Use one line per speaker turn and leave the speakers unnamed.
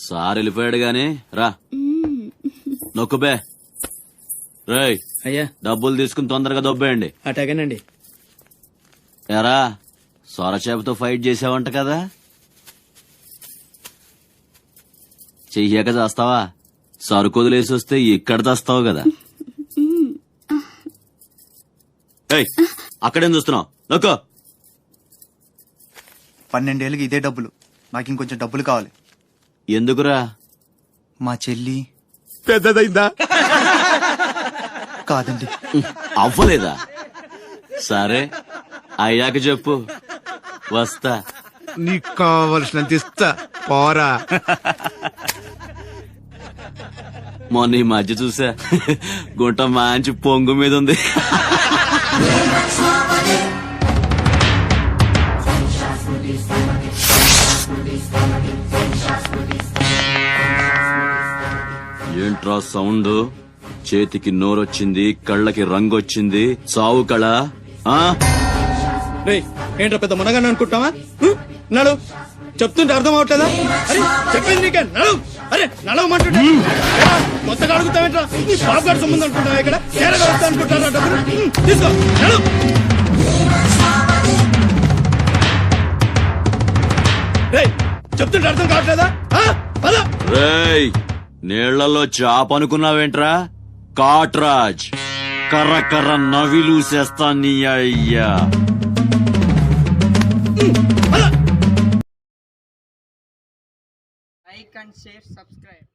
Sir వెళ్ళిపోయాడు గాని రా నొక్కుబే. రేయ్
అయ్యా
డబ్బులు తీసుకుని తొందరగా దొబ్బేయండి.
అటాగేనండి.
ఎరా సొరచేపతో ఫైట్ చేసావంట కదా, చెయ్యాక చేస్తావా? సరుకొదిలేసి వస్తే ఇక్కడ తెస్తావు కదా. ఏయ్ అక్కడేం చూస్తున్నావు? నొక్కో.
12 ఏళ్ళకి ఇదే డబ్బులు. నాకు ఇంకొంచెం డబ్బులు కావాలి.
ఎందుకురా?
మా చెల్లి
పెద్దదైందా?
కాదండి.
అవ్వలేదా? సరే అయ్యాక చెప్పు, వస్తా.
నీకు కావలసినంత ఇస్తా, పోరా.
మొన్న ఈ మధ్య చూసా, గుంట మంచి పొంగు మీద ఉంది. ఏంట్రా సౌండ్? చేతికి నోరొచ్చింది, కళ్ళకి రంగొచ్చింది, చావు కళ.
ఏంట్రా పెద్ద మునగాన్ని అనుకుంటావా? నడు, చెప్తుంటే అర్థం అవట్లేదా? అరే చెప్పింది నీకే, నడు. అరే నడవమంటుంటే కొత్తగా అడుగుతావేంట్రా? నీ బాబు గారి సంబంధం అనుకుంటావా? ఇక్కడ కేరగా వస్తా అనుకుంటారా? డబ్బులు తీసుకో, నడు. చెప్తుంటే అర్థం కావట్లేదా?
రేయ్ నీళ్లలో చాప అనుకున్నావేంట్రా? కాట్రాజ్ కర్ర కర్ర నవిలూసేస్తా నీ అయ్యా.
Like and share, subscribe.